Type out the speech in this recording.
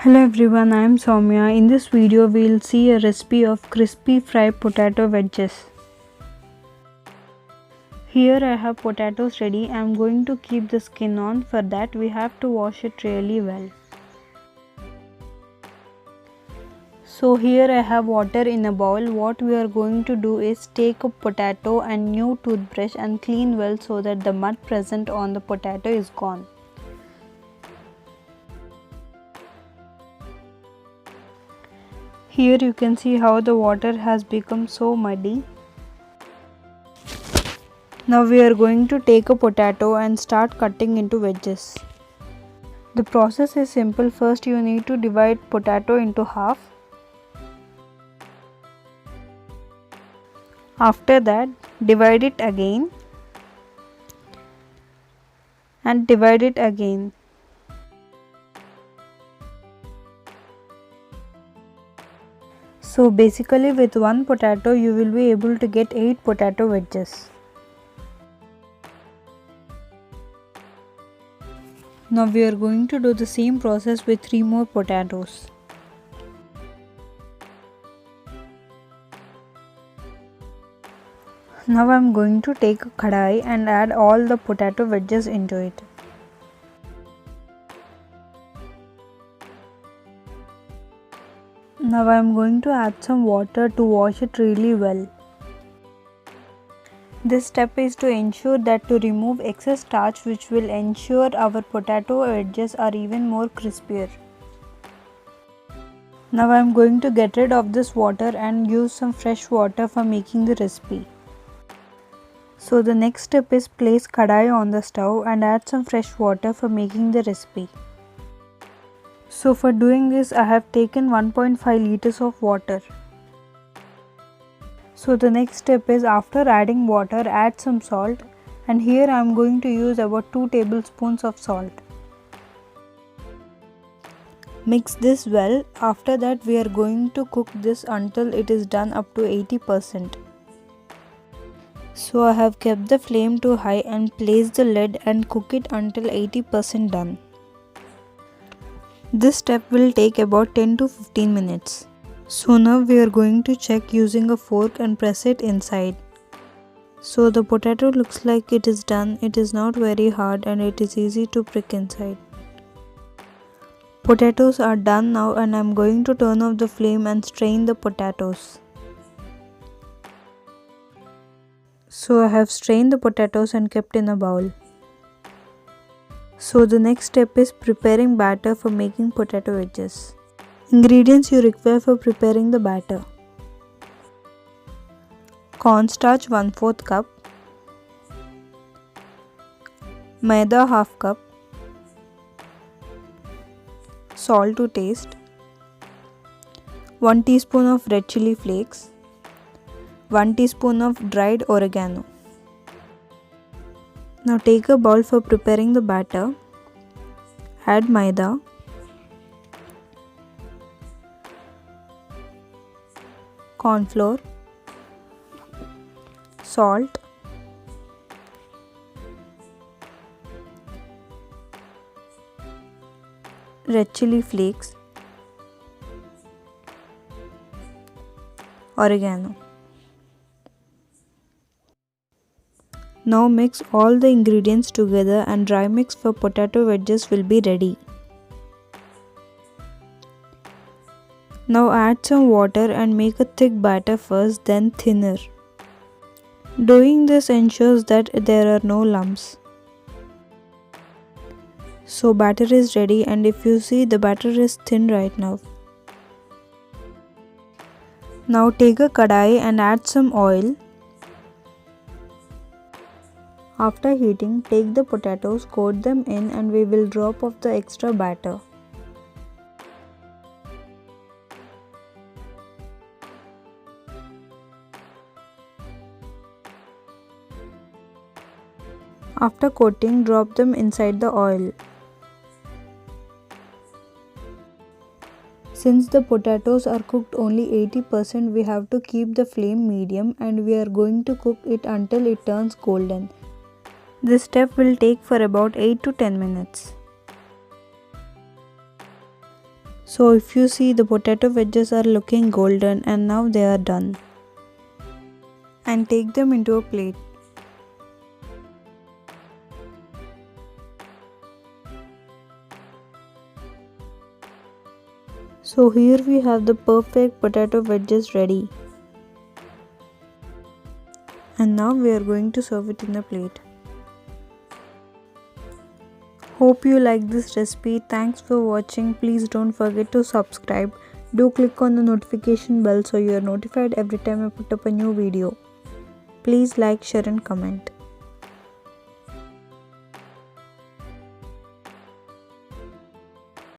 Hello everyone, I am Soumya. In this video, we will see a recipe of crispy fried potato wedges. Here I have potatoes ready. I am going to keep the skin on. For that, we have to wash it really well. So here I have water in a bowl. What we are going to do is take a potato and new toothbrush and clean well so that the mud present on the potato is gone. Here you can see how the water has become so muddy. Now we are going to take a potato and start cutting into wedges. The process is simple. First you need to divide potato into half. After that, divide it again and divide it again. So basically with one potato you will be able to get 8 potato wedges. Now we are going to do the same process with 3 more potatoes. Now I am going to take a kadai and add all the potato wedges into it. Now I am going to add some water to wash it really well. This step is to ensure that to remove excess starch, which will ensure our potato wedges are even more crispier. Now I am going to get rid of this water and use some fresh water for making the recipe. So the next step is place kadai on the stove and add some fresh water for making the recipe. So for doing this I have taken 1.5 liters of water. So the next step is, after adding water, add some salt, and here I am going to use about 2 tablespoons of salt. Mix this well. After that we are going to cook this until it is done up to 80%. So I have kept the flame to high and placed the lid and cook it until 80% done. This step will take about 10 to 15 minutes. So now we are going to check using a fork and press it inside. So the potato looks like it is done. It is not very hard and it is easy to prick inside. Potatoes are done now and I am going to turn off the flame and strain the potatoes. So I have strained the potatoes and kept in a bowl. So the next step is preparing batter for making potato wedges. Ingredients you require for preparing the batter: cornstarch 1/4 cup, maida 1/2 cup, salt to taste, 1 teaspoon of red chili flakes, 1 teaspoon of dried oregano. Now take a bowl for preparing the batter. Add maida, corn flour, salt, red chili flakes, oregano. Now mix all the ingredients together and dry mix for potato wedges will be ready. Now add some water and make a thick batter first, then thinner. Doing this ensures that there are no lumps. So batter is ready, and if you see, the batter is thin right now. Now take a kadai and add some oil. After heating, take the potatoes, coat them in, and we will drop off the extra batter. After coating, drop them inside the oil. Since the potatoes are cooked only 80%, we have to keep the flame medium and we are going to cook it until it turns golden. This step will take for about 8 to 10 minutes. So if you see, the potato wedges are looking golden and now they are done. And take them into a plate. So here we have the perfect potato wedges ready. And now we are going to serve it in a plate. Hope you like this recipe. Thanks for watching. Please don't forget to subscribe. Do click on the notification bell so you are notified every time I put up a new video. Please like, share and comment.